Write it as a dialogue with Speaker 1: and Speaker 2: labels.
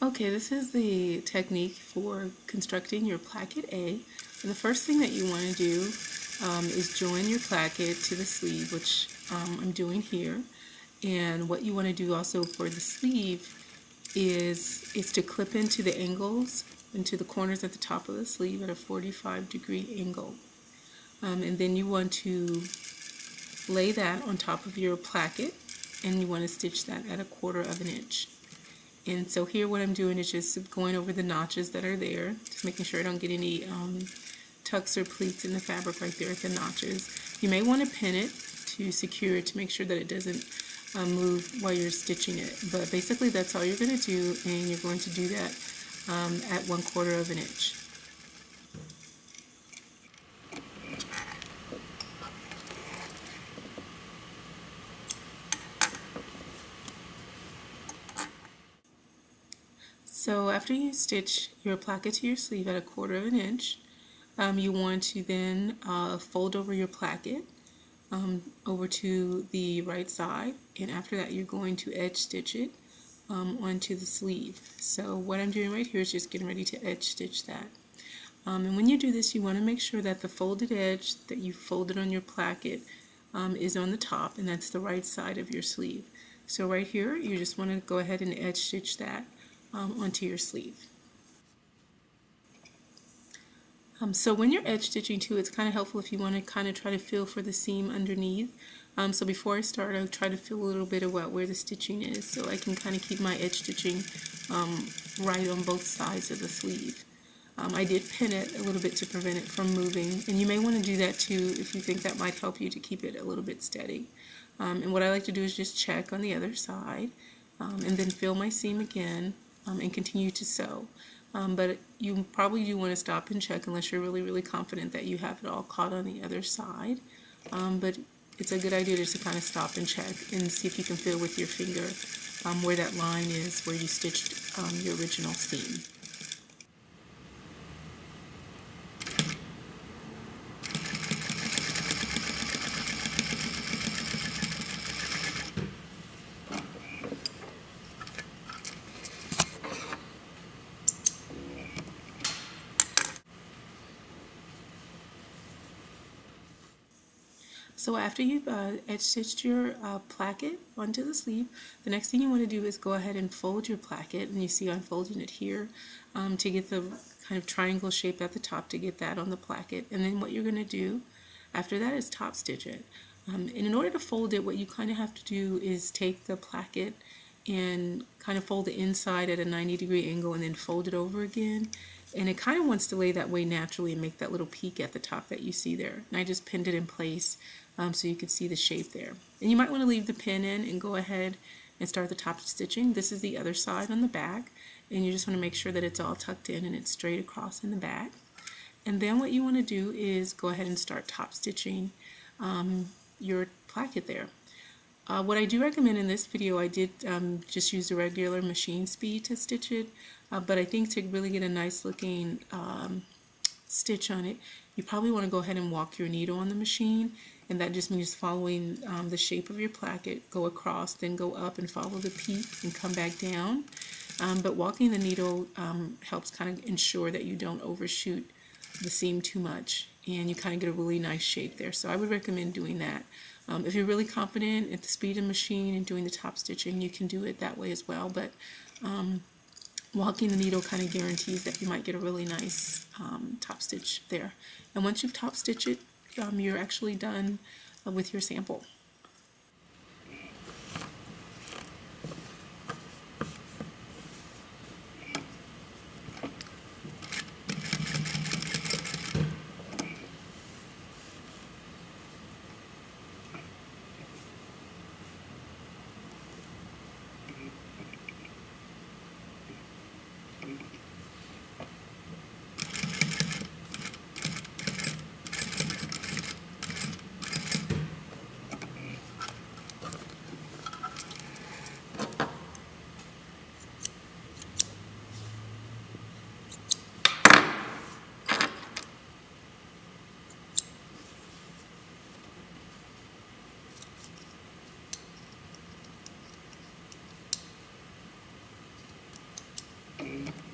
Speaker 1: Okay, this is the technique for constructing your placket A. And the first thing that you want to do is join your placket to the sleeve, which I'm doing here. And what you want to do also for the sleeve is to clip into the angles, into the corners at the top of the sleeve at a 45-degree angle. And then you want to lay that on top of your placket, and you want to stitch that at 1/4 of an inch. And so here what I'm doing is just going over the notches that are there, just making sure I don't get any tucks or pleats in the fabric right there at the notches. You may want to pin it to secure it to make sure that it doesn't move while you're stitching it. But basically that's all you're going to do, and you're going to do that at 1/4 of an inch. So after you stitch your placket to your sleeve at 1/4 of an inch, you want to then fold over your placket over to the right side, and after that you're going to edge stitch it onto the sleeve. So what I'm doing right here is just getting ready to edge stitch that. And when you do this, you want to make sure that the folded edge that you folded on your placket is on the top, and that's the right side of your sleeve. So right here you just want to go ahead and edge stitch that onto your sleeve. So when you're edge stitching too, it's kind of helpful if you want to kind of try to feel for the seam underneath. So before I start, I'll try to feel a little bit about where the stitching is, so I can kind of keep my edge stitching right on both sides of the sleeve. I did pin it a little bit to prevent it from moving, and you may want to do that too if you think that might help you to keep it a little bit steady. And what I like to do is just check on the other side, and then fill my seam again, and continue to sew. But you probably do want to stop and check unless you're really confident that you have it all caught on the other side. But it's a good idea just to kind of stop and check and see if you can feel with your finger where that line is where you stitched your original seam. So after you've edge stitched your placket onto the sleeve, the next thing you want to do is go ahead and fold your placket, and you see I'm folding it here to get the kind of triangle shape at the top, to get that on the placket. And then what you're going to do after that is top stitch it. And in order to fold it, what you kind of have to do is take the placket and kind of fold the inside at a 90-degree angle and then fold it over again. And it kind of wants to lay that way naturally and make that little peak at the top that you see there. And I just pinned it in place so you could see the shape there. And you might want to leave the pin in and go ahead and start the top stitching. This is the other side on the back, and you just want to make sure that it's all tucked in and it's straight across in the back. And then what you want to do is go ahead and start top stitching your placket there. What I do recommend in this video, I did just use the regular machine speed to stitch it, but I think to really get a nice looking stitch on it, you probably want to go ahead and walk your needle on the machine, and that just means following the shape of your placket, go across, then go up and follow the peak and come back down. But walking the needle helps kind of ensure that you don't overshoot the seam too much, and you kind of get a really nice shape there. So I would recommend doing that. If you're really confident at the speed of the machine and doing the top stitching, you can do it that way as well. But walking the needle kind of guarantees that you might get a really nice top stitch there. And once you've top stitched it, you're actually done with your sample.
Speaker 2: A